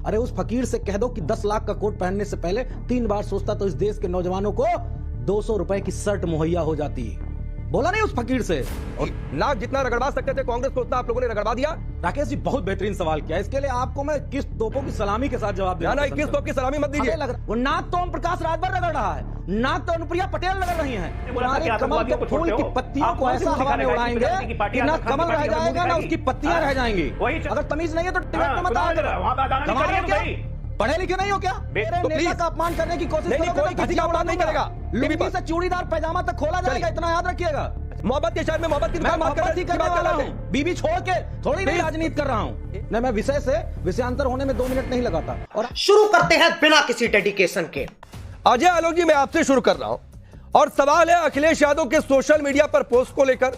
अरे उस फकीर से कह दो कि 10 लाख का कोट पहनने से पहले 3 बार सोचता तो इस देश के नौजवानों को 200 रुपए की शर्ट मुहैया हो जाती। बोला नहीं उस फकीर से। और नाक जितना रगड़वा सकते थे कांग्रेस को उतना आप लोगों ने रगड़वा दिया। राकेश जी बहुत बेहतरीन सवाल किया, इसके लिए आपको मैं किस तोपों की सलामी के साथ जवाब दूं? ना 21 तोप की सलामी मत दीजिए। वो नाक तो ओम प्रकाश राजभर रगड़ रहा है, नाक तो अनुप्रिया पटेल रगड़ रही हैं। तुम्हारे कमल के फूल की पत्तियों को ऐसा हवा में उड़ाएंगे कि ना कमल रह जाएगा ना उसकी पत्तियां रह जाएंगी। अगर तमीज नहीं है तो टिकट मत आओ। पढ़े लिखे नहीं हो क्या? मेरे नेता का अपमान करने की कोशिश करोगे तो किसी का अपमान नहीं करेगा। लुंगी से चूड़ीदार पैजामा तक खोला जाएगा, इतना याद रखिएगा। मोहब्बत के शहर में मोहब्बत की दुकान मोहब्बत ही करने वाला हूं, बीबी छोड़ के थोड़ी नहीं राजनीति कर रहा हूं। नहीं, मैं विषय से विषयांतर होने में 2 मिनट नहीं लगाता। और शुरू करते हैं बिना किसी डेडिकेशन के। अजय आलोक जी, मैं आपसे शुरू कर रहा हूं और सवाल है अखिलेश यादव के सोशल मीडिया पर पोस्ट को लेकर।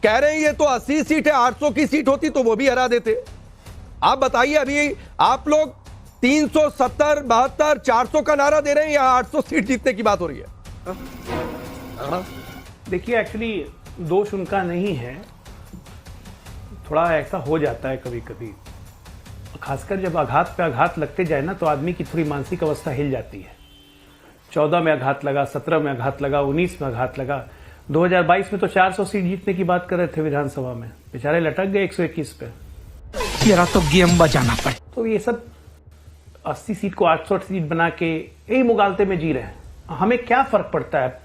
कह रहे हैं ये तो 80 सीट है, 800 की सीट होती तो वो भी हरा देते। आप बताइए, अभी आप लोग 370, 72, 400 का नारा दे रहे हैं या 800 सीट जीतने की बात हो रही है? देखिए, एक्चुअली दोष उनका नहीं है, थोड़ा ऐसा हो जाता है कभी कभी, खासकर जब आघात पे आघात लगते जाए ना तो आदमी की थोड़ी मानसिक अवस्था हिल जाती है। 14 में आघात लगा, 17 में आघात लगा, 19 में आघात लगा, 2022 में तो 400 सीट जीतने की बात कर रहे थे विधानसभा में, बेचारे लटक गए 121 पे। तेरा तो गेम बजाना पड़े। तो ये सब 80 सीट को 800 सीट बना के यही मुगालते में जी रहे हैं। हमें क्या फर्क पड़ता है?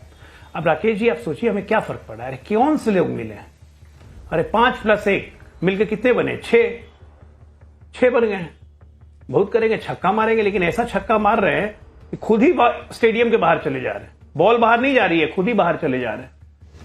अब राकेश जी आप सोचिए, हमें क्या फर्क पड़ा? अरे कौन से लोग मिले? अरे 5+1 मिलकर कितने बने? 6 बन गए। बहुत करेंगे, छक्का मारेंगे, लेकिन ऐसा छक्का मार रहे हैं कि खुद ही स्टेडियम के बाहर चले जा रहे हैं। बॉल बाहर नहीं जा रही है, खुद ही बाहर चले जा रहे हैं।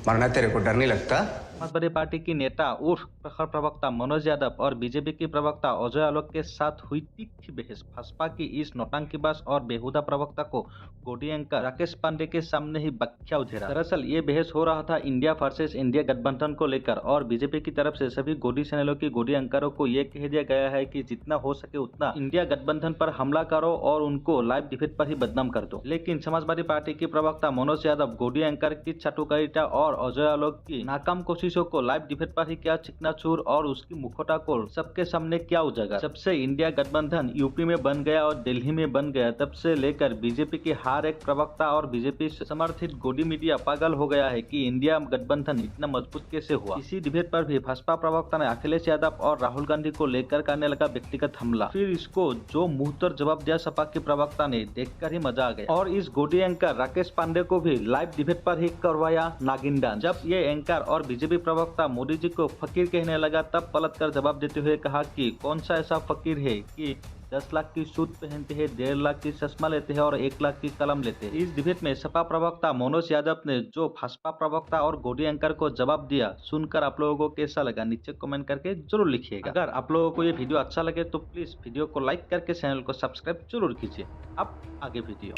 मरना तेरे को डर नहीं लगता? समाजवादी पार्टी की नेता उर्फ प्रखर प्रवक्ता मनोज यादव और बीजेपी की प्रवक्ता अजय आलोक के साथ हुई तीखी बहस। भाजपा की इस नौटंकीबाज और बेहुदा प्रवक्ता को गोदी एंकर राकेश पांडे के सामने ही बख्या उधेरा। दरअसल ये बहस हो रहा था इंडिया वर्सेस इंडिया गठबंधन को लेकर और बीजेपी की तरफ से सभी गोदी चैनलों की गोदी एंकरों को ये कह दिया गया है कि जितना हो सके उतना इंडिया गठबंधन पर हमला करो और उनको लाइव डिबेट पर ही बदनाम कर दो। लेकिन समाजवादी पार्टी की प्रवक्ता मनोज यादव गोदी एंकर की चाटुकारिता और अजय आलोक की नाकाम कोशिशों को लाइव डिबेट पर ही क्या चिकनाचूर और उसकी मुखौटा को सबके सामने क्या उजागर। जब से इंडिया गठबंधन यूपी में बन गया और दिल्ली में बन गया, तब से लेकर बीजेपी के हर एक प्रवक्ता और बीजेपी समर्थित गोदी मीडिया पागल हो गया है कि इंडिया गठबंधन इतना मजबूत कैसे हुआ। इसी डिबेट पर भी भाजपा प्रवक्ता ने अखिलेश यादव और राहुल गांधी को लेकर करने लगा व्यक्तिगत हमला। फिर इसको जो मुंहतर जवाब दिया सपा के प्रवक्ता ने, देखकर ही मजा आ गया। और इस गोदी एंकर राकेश पांडे को भी लाइव डिबेट पर ही करवाया नागिन डांस। जब ये एंकर और बीजेपी प्रवक्ता मोदी जी को फकीर कहने लगा, तब पलटकर जवाब देते हुए कहा कि कौन सा ऐसा फकीर है कि 10 लाख की सूट पहनते हैं, 1.5 लाख की चश्मा लेते हैं और 1 लाख की कलम लेते हैं। इस डिबेट में सपा प्रवक्ता मनोज यादव ने जो भाजपा प्रवक्ता और गोदी एंकर को जवाब दिया, सुनकर आप लोगों को कैसा लगा नीचे कमेंट करके जरूर लिखिएगा। अगर आप लोगों को ये वीडियो अच्छा लगे तो प्लीज वीडियो को लाइक करके चैनल को सब्सक्राइब जरूर कीजिए। अब आगे वीडियो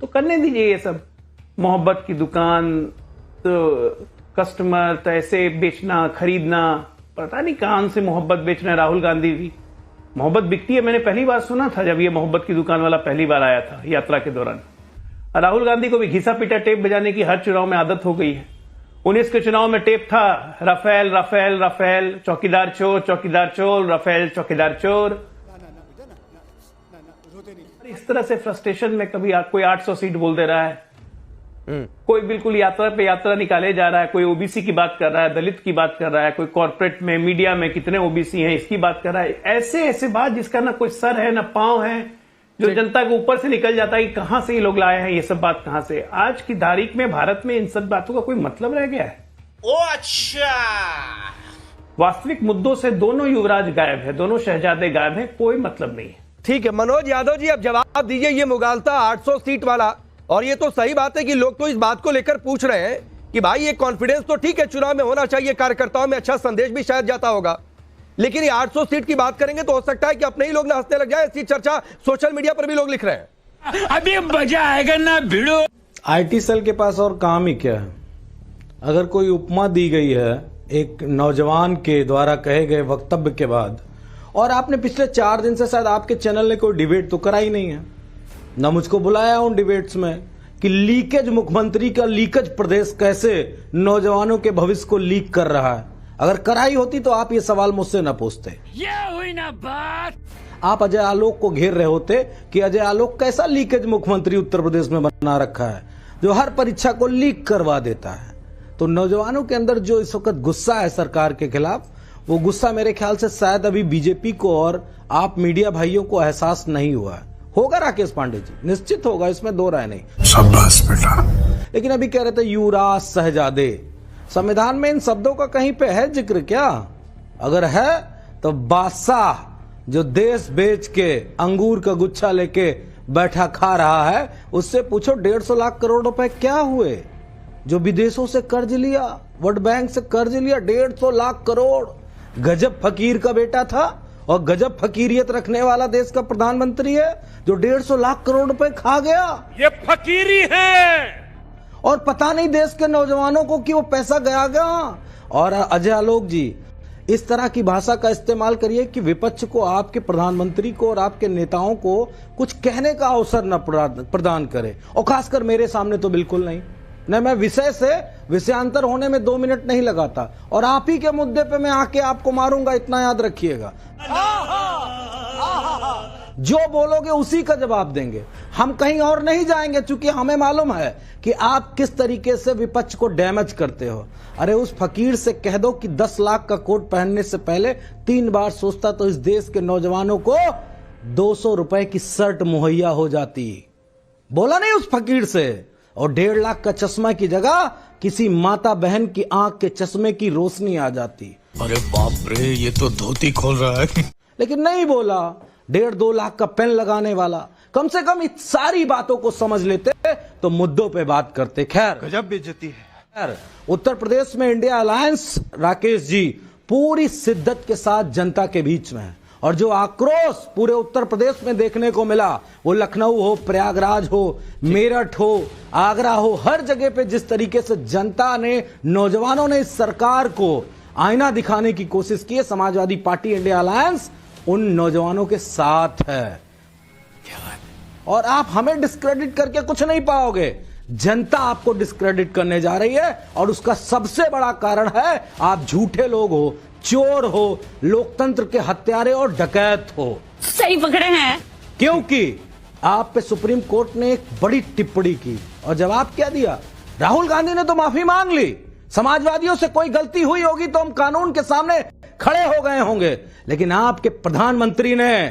तो करने दीजिए ये सब मोहब्बत की दुकान, तो कस्टमर तो ऐसे बेचना खरीदना, पता नहीं कहां से मोहब्बत बेचना है। राहुल गांधी भी मोहब्बत बिकती है, मैंने पहली बार सुना था जब ये मोहब्बत की दुकान वाला पहली बार आया था यात्रा के दौरान। राहुल गांधी को भी घिसा पीटा टेप बजाने की हर चुनाव में आदत हो गई है। 19 के चुनाव में टेप था राफेल राफेल राफेल, चौकीदार चोर चौकीदार चोर, राफेल चौकीदार चोर। इस तरह से फ्रस्ट्रेशन में कभी कोई 800 सीट बोल दे रहा है, कोई बिल्कुल यात्रा पे यात्रा निकाले जा रहा है, कोई ओबीसी की बात कर रहा है, दलित की बात कर रहा है, कोई कॉर्पोरेट में मीडिया में कितने ओबीसी हैं इसकी बात कर रहा है। ऐसे ऐसे बात जिसका ना कोई सर है ना पांव है, जो जनता के ऊपर से निकल जाता है कि कहां से ये लोग लाए हैं, ये सब बात कहां से। आज की तारीख में भारत में इन सब बातों का कोई मतलब रह गया है? ओ अच्छा, वास्तविक मुद्दों से दोनों युवराज गायब है, दोनों शहजादे गायब है, कोई मतलब नहीं है। ठीक है मनोज यादव जी, अब जवाब दीजिए ये मुगालता 800 सीट वाला। और ये तो सही बात है कि लोग तो इस बात को लेकर पूछ रहे हैं कि भाई ये कॉन्फिडेंस तो ठीक है चुनाव में होना चाहिए, कार्यकर्ताओं में अच्छा संदेश भी शायद जाता होगा, लेकिन ये 800 सीट की बात करेंगे तो हो सकता है कि अपने ही लोग ना हंसने लग जाए। ऐसी चर्चा सोशल मीडिया पर भी लोग लिख रहे हैं। अभी मजा आएगा ना भिड़ो। आईटी सेल के पास और काम ही क्या है? अगर कोई उपमा दी गई है एक नौजवान के द्वारा कहे गए वक्तव्य के बाद, और आपने पिछले 4 दिन से शायद आपके चैनल ने कोई डिबेट तो करा ही नहीं है, ना मुझको बुलाया उन डिबेट्स में कि लीकेज मुख्यमंत्री का लीकेज प्रदेश कैसे नौजवानों के भविष्य को लीक कर रहा है। अगर कराई होती तो आप ये सवाल मुझसे ना पूछते। ये हुई ना बात। आप अजय आलोक को घेर रहे होते कि अजय आलोक कैसा लीकेज मुख्यमंत्री उत्तर प्रदेश में बना रखा है, जो हर परीक्षा को लीक करवा देता है। तो नौजवानों के अंदर जो इस वक्त गुस्सा है सरकार के खिलाफ, वो गुस्सा मेरे ख्याल से शायद अभी बीजेपी को और आप मीडिया भाइयों को एहसास नहीं हुआ है। होगा राकेश पांडे जी, निश्चित होगा, इसमें दो राय नहीं। शाबाश बेटा। लेकिन अभी कह रहे थे युवराज शहजादे, संविधान में इन शब्दों का कहीं पे है जिक्र क्या? अगर है तो बादशाह जो देश बेच के अंगूर का गुच्छा लेके बैठा खा रहा है, उससे पूछो 150 लाख करोड़ रुपए क्या हुए? जो विदेशों से कर्ज लिया, वर्ल्ड बैंक से कर्ज लिया 150 लाख करोड़। गजब फकीर का बेटा था और गजब फकीरियत रखने वाला देश का प्रधानमंत्री है, जो 150 लाख करोड़ रुपए खा गया। ये फकीरी है। और पता नहीं देश के नौजवानों को कि वो पैसा गया कहां। और अजय आलोक जी, इस तरह की भाषा का इस्तेमाल करिए कि विपक्ष को, आपके प्रधानमंत्री को और आपके नेताओं को कुछ कहने का अवसर न प्रदान करे, और खासकर मेरे सामने तो बिल्कुल नहीं। न मैं विषय से विषयांतर होने में 2 मिनट नहीं लगाता, और आप ही के मुद्दे पे मैं आके आपको मारूंगा, इतना याद रखिएगा। जो बोलोगे उसी का जवाब देंगे, हम कहीं और नहीं जाएंगे, क्योंकि हमें मालूम है कि आप किस तरीके से विपक्ष को डैमेज करते हो। अरे उस फकीर से कह दो कि 10 लाख का कोट पहनने से पहले 3 बार सोचता तो इस देश के नौजवानों को 200 रुपए की शर्ट मुहैया हो जाती। बोला नहीं उस फकीर से। और 1.5 लाख का चश्मा की जगह किसी माता बहन की आंख के चश्मे की रोशनी आ जाती। अरे बाप रे, ये तो धोती खोल रहा है। लेकिन नहीं बोला। 1.5-2 लाख का पेन लगाने वाला कम से कम इस सारी बातों को समझ लेते तो मुद्दों पे बात करते। खैर, गजब बेइज्जती है। खैर, उत्तर प्रदेश में इंडिया अलायंस, राकेश जी, पूरी शिद्दत के साथ जनता के बीच में है। और जो आक्रोश पूरे उत्तर प्रदेश में देखने को मिला, वो लखनऊ हो, प्रयागराज हो, मेरठ हो, आगरा हो, हर जगह पे जिस तरीके से जनता ने, नौजवानों ने इस सरकार को आईना दिखाने की कोशिश की है, समाजवादी पार्टी इंडिया अलायंस उन नौजवानों के साथ है। और आप हमें डिस्क्रेडिट करके कुछ नहीं पाओगे, जनता आपको डिस्क्रेडिट करने जा रही है। और उसका सबसे बड़ा कारण है आप झूठे लोग हो, चोर हो, लोकतंत्र के हत्यारे और डकैत हो। सही पकड़े हैं। क्योंकि आप पे सुप्रीम कोर्ट ने एक बड़ी टिप्पणी की और जवाब क्या दिया? राहुल गांधी ने तो माफी मांग ली, समाजवादियों से कोई गलती हुई होगी तो हम कानून के सामने खड़े हो गए होंगे। लेकिन आपके प्रधानमंत्री ने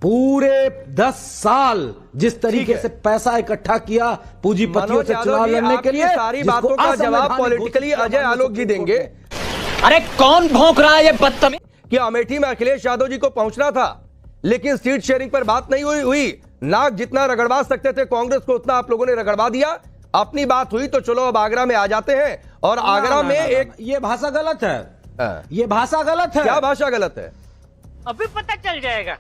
पूरे 10 साल जिस तरीके से पैसा इकट्ठा किया पूंजीपतियों से चुनाव लड़ने के लिए, सारी बातों का जवाब पॉलिटिकली अजय आलोक जी देंगे। अरे कौन भौंक रहा है ये बदतमीज? कि अमेठी में अखिलेश यादव जी को पहुंचना था, लेकिन सीट शेयरिंग पर बात नहीं हुई। नाक जितना रगड़वा सकते थे कांग्रेस को, उतना आप लोगों ने रगड़वा दिया। अपनी बात हुई तो चलो अब आगरा में आ जाते हैं। और आगरा में एक ये भाषा गलत है, ये भाषा गलत है। क्या भाषा गलत है? अभी पता चल जाएगा।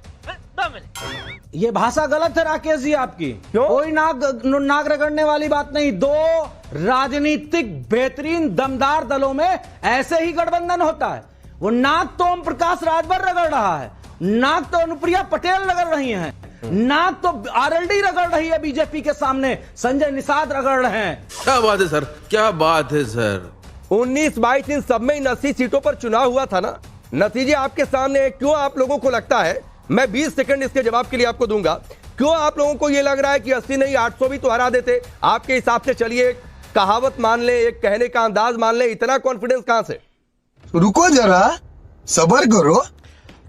2 मिनट। ये भाषा गलत है राकेश जी आपकी। क्यों? कोई नाक रगड़ने वाली बात नहीं। 2 राजनीतिक बेहतरीन दमदार दलों में ऐसे ही गठबंधन होता है। वो नाक तो ओम प्रकाश राजभर रगड़ रहा है, नाक तो अनुप्रिया पटेल रगड़ रही हैं, नाक तो आरएलडी रगड़ रही है बीजेपी के सामने, संजय निषाद रगड़ रहे हैं। क्या बात है सर, क्या बात है सर। 19-22 इन सब में इन 80 सीटों पर चुनाव हुआ था ना, नतीजे आपके सामने है। क्यों आप लोगों को लगता है, मैं 20 सेकंड इसके जवाब के लिए आपको दूंगा, क्यों आप लोगों को यह लग रहा है कि 80 नहीं 800 भी तो हरा देते? आपके हिसाब से चलिए, एक कहावत मान ले, एक कहने का अंदाज मान ले, इतना कॉन्फिडेंस कहां से? रुको जरा, सबर करो।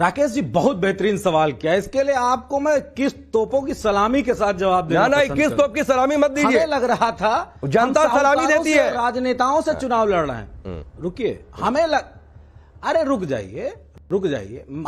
राकेश जी बहुत बेहतरीन सवाल किया, इसके लिए आपको मैं किस तोपों की सलामी के साथ जवाब देना ना, 21 तोप की सलामी मत दीजिए। हमें लग रहा था जनता सलामी देती है, राजनेताओं से चुनाव लड़ रहे हैं। रुकिए, अरे रुक जाइए।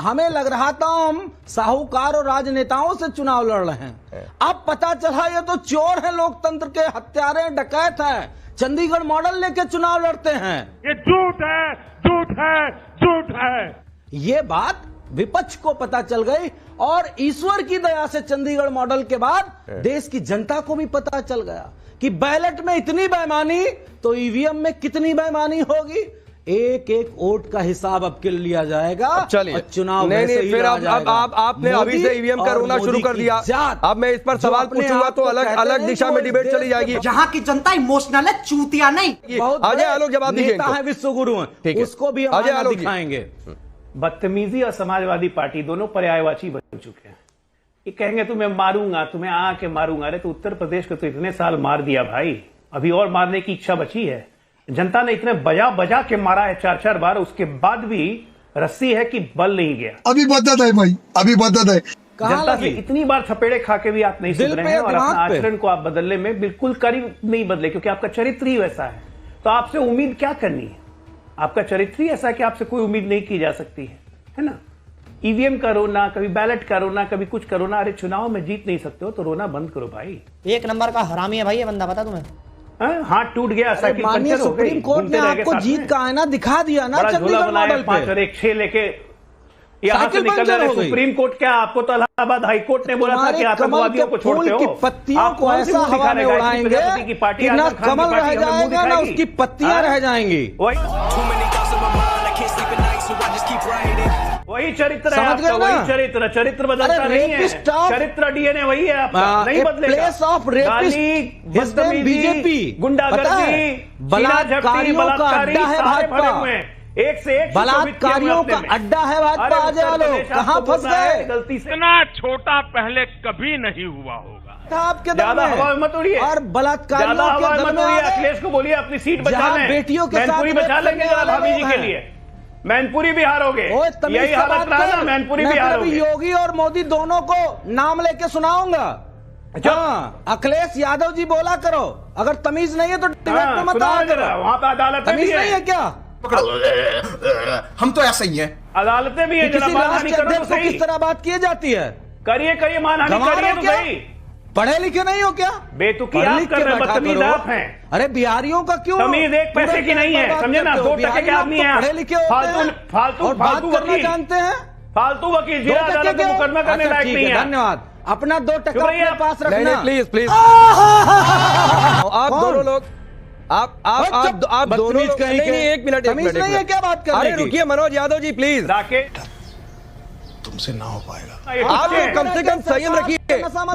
हमें लग रहा था हम साहूकार और राजनेताओं से चुनाव लड़ रहे हैं। अब पता चला ये तो चोर है, लोकतंत्र के हत्यारे, डकैत है, चंडीगढ़ मॉडल लेके चुनाव लड़ते हैं। ये झूठ है, झूठ है, झूठ है। ये बात विपक्ष को पता चल गई और ईश्वर की दया से चंडीगढ़ मॉडल के बाद देश की जनता को भी पता चल गया कि बैलेट में इतनी बेईमानी तो ईवीएम में कितनी बेईमानी होगी। एक एक वोट का हिसाब अब के लिया जाएगा। चलिए, चुनाव नहीं फिर अब आपने अभी से ईवीएम का रोना शुरू कर दिया। अब मैं इस पर सवाल पूछूंगा तो अलग दिशा में डिबेट चली जाएगी। जहाँ की जनता इमोशनल है, चूतिया नहीं। अजय आलोक जवाब दीजिए। नेता है, विश्व गुरु हैं, उसको भी हम दिखाएंगे। बदतमीजी और समाजवादी पार्टी दोनों पर्यायवाची बन चुके हैं। ये कहेंगे तुम्हें मारूंगा, तुम्हें आके मारूंगा। अरे तो उत्तर प्रदेश को तो इतने साल मार दिया भाई, अभी और मारने की इच्छा बची है? जनता ने इतने बजा बजा के मारा है 4-4 बार, उसके बाद भी रस्सी है कि बल नहीं गया। अभी बदत है भाई, अभी बदत है। जनता से इतनी बार थपेड़े खा के भी आप नहीं सुधरे हैं और अपना आचरण को आप बदलने में बिल्कुल करीब नहीं बदले, क्योंकि आपका चरित्र ही वैसा है। तो आपसे उम्मीद क्या करनी है? आपका चरित्र ही ऐसा है कि आपसे कोई उम्मीद नहीं की जा सकती है ना? ईवीएम का रोना, कभी बैलेट का रोना, कभी कुछ का रोना। अरे चुनाव में जीत नहीं सकते हो तो रोना बंद करो भाई। एक नंबर का हरामी है भाई ये बंदा, पता तुम्हें? हाथ टूट गया, साइकिल पंचर हो गई, सुप्रीम कोर्ट ने आपको जीत का आईना दिखा दिया ना चंडीगढ़ मॉडल पे। 5 और 1 6 लेके यहाँ से निकल रहे। सुप्रीम कोर्ट क्या, आपको तो इलाहाबाद हाई कोर्ट ने बोला था कि आतंकवादियों को छोड़ते हो। पत्तियों को ऐसा हवा में उड़ाएंगे कि ना कमल रह जाएगा ना उसकी पत्तियां रह जाएंगी। वही चरित्र है आपका, वही चरित्र बदलता नहीं है। चरित्र डीएनए वही है आपका, नहीं बदलेगा। प्लेस ऑफ रेपिस्ट बीजेपी, गुंडागर्दी, बलात्कारियों का अड्डा है भाजपा, एक से एक बलात्कारियों का अड्डा है भाजपा। आ जाओ लोग, कहाँ फंस गए? गलती से इतना छोटा पहले कभी नहीं हुआ होगा। आपके दम ज्यादा में हवा में मत उड़िए, और बलात्कारियों के दम में अखिलेश को बोलिए अपनी सीट बचा लें। बेटियों के साथ मैनपुरी बचा लेंगे भाभी जी के लिए। मैनपुरी भी हारोगे, यही हालत रहा ना, मैनपुरी भी हारोगे। योगी और मोदी दोनों को नाम लेके सुनाऊंगा। हाँ, अखिलेश यादव जी बोला करो, अगर तमीज नहीं है तो डिबेट में मत आओ। वहां पे अदालत तमीज नहीं है क्या? हम तो ऐसे ही हैं। अदालतें भी है, किसी राष्ट्रीय अध्यक्ष को किस तरह बात की जाती है? करिए मानहानि करिए तो सही। पढ़े लिखे नहीं हो क्या? बेतुकी आप कर रहे, बदतमीज आप हैं। अरे बिहारियों का क्यों? तमीज एक पैसे की नहीं है, समझे ना? 2 टके के आदमी हैं, पढ़े लिखे फालतू करना जानते हैं। फालतू वकील जिला अदालत में मुकदमा करने लायक नहीं है। धन्यवाद। अपना 2 टका अपने पास रखना। प्लीज आप दोनों लोग, आप दोनों लोग, नहीं, एक मिनट नहीं है क्या बात कर रहे हैं? रुकिए मनोज यादव जी प्लीज। राकेश तुमसे ना हो पाएगा। आप लोग कम से कम संयम रखिए।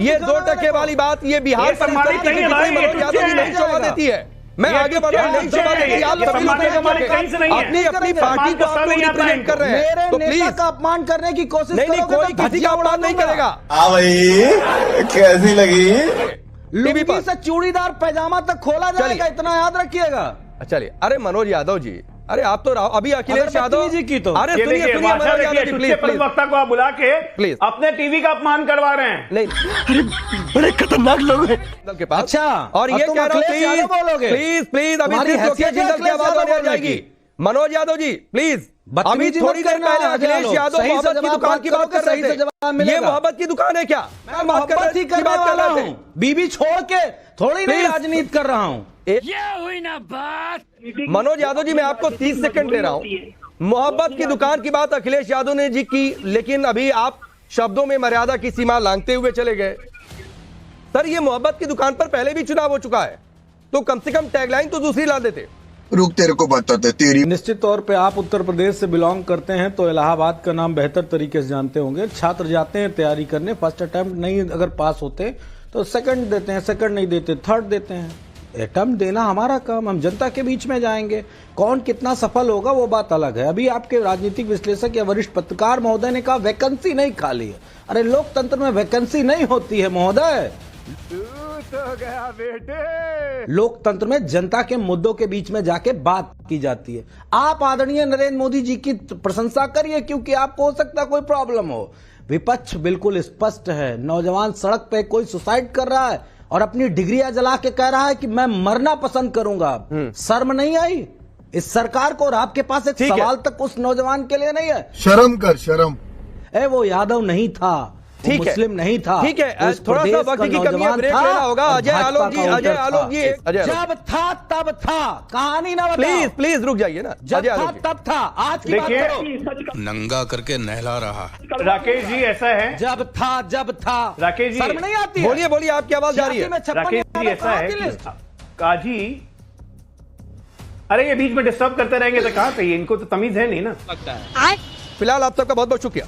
ये 2 टके वाली बात, ये बिहार पर सम्मानित नहीं है भाई, मनोज यादव जी नहीं शोभा देती है। मैं आगे बढ़ रहा हूँ, नहीं शोभा देती। आप सभी लोग अपनी पार्टी को आप लोग रिप्रेजेंट कर रहे हैं, तो प्लीज का अपमान करने की कोशिश नहीं, कोई किसी का अपमान नहीं करेगा। हाँ भाई, कैसी लगी? लुंगी से चूड़ीदार पैजामा तक खोला जाएगा, इतना याद रखिएगा। चलिए, अरे मनोज यादव जी, अरे आप तो अभी अखिलेश यादव जी की तो अरे सुनिए मनोज यादव जी प्लीज वक्ता को आप बुला के प्लीज अपने टीवी का अपमान करवा रहे हैं। नहीं, अरे बड़े खतरनाक लोग हैं दल के पास। अच्छा, और ये कह रहा हूँ प्लीज अभी जिंदल की आवाज आ जाएगी। मनोज यादव जी प्लीज, अभी थोड़ी देर पहले अखिलेश यादव मोहब्बत की दुकान की बात कर रहे थे। ये मोहब्बत की दुकान है क्या? मैं मोहब्बत ही करने वाला हूँ, बीबी छोड़ के थोड़ी नहीं राजनीति कर रहा हूँ। ये हुई ना बात। मनोज यादव जी, मैं आपको 30 सेकंड दे रहा हूं। मोहब्बत की दुकान की बात अखिलेश यादव ने जी की, लेकिन अभी आप शब्दों में मर्यादा की सीमा लांघते हुए चले गए। सर, ये मोहब्बत की दुकान पर पहले भी चुनाव हो चुका है, तो कम से कम टैगलाइन तो दूसरी ला देते। रुक, तेरे को बताते तेरी। निश्चित तौर पे आप उत्तर प्रदेश से बिलोंग करते हैं तो इलाहाबाद का नाम बेहतर तरीके से जानते होंगे। छात्र जाते हैं तैयारी करने, फर्स्ट अटेम्प्ट नहीं अगर पास होते तो सेकंड देते हैं, सेकंड नहीं देते थर्ड देते हैं। अटेम्प्ट देना हमारा काम, हम जनता के बीच में जाएंगे। कौन कितना सफल होगा वो बात अलग है। अभी आपके राजनीतिक विश्लेषक या वरिष्ठ पत्रकार महोदय ने कहा वैकेंसी नहीं खाली है। अरे लोकतंत्र में वैकेंसी नहीं होती है महोदय। तो गया बेटे। लोकतंत्र में जनता के मुद्दों के बीच में जाके बात की जाती है। आप आदरणीय नरेंद्र मोदी जी की प्रशंसा करिए क्योंकि आपको हो सकता है कोई प्रॉब्लम हो। विपक्ष बिल्कुल स्पष्ट है। नौजवान सड़क पे कोई सुसाइड कर रहा है और अपनी डिग्रियां जला के कह रहा है कि मैं मरना पसंद करूंगा। शर्म नहीं आई इस सरकार को? और आपके पास एक सवाल तक उस नौजवान के लिए नहीं है? शर्म कर, शर्म। वो यादव नहीं था, ठीक है, मुस्लिम नहीं था। ठीक है, थोड़ा सा वक्त की कमी है, ब्रेक लेना होगा। अजय आलोक जी, जब था तब था, कहानी ना बताओ। प्लीज रुक जाइए ना। जब था तब था, आज की बात करो। नंगा करके नहला रहा। राकेश जी ऐसा है, जब था राकेश जी शर्म नहीं आती? बोलिए आपकी आवाज जा रही है। राकेश जी ऐसा है काजी, अरे ये बीच में डिस्टर्ब करते रहेंगे तो कहाँ पे? इनको तो तमीज है नहीं ना। फिलहाल आप सबका बहुत बहुत शुक्रिया।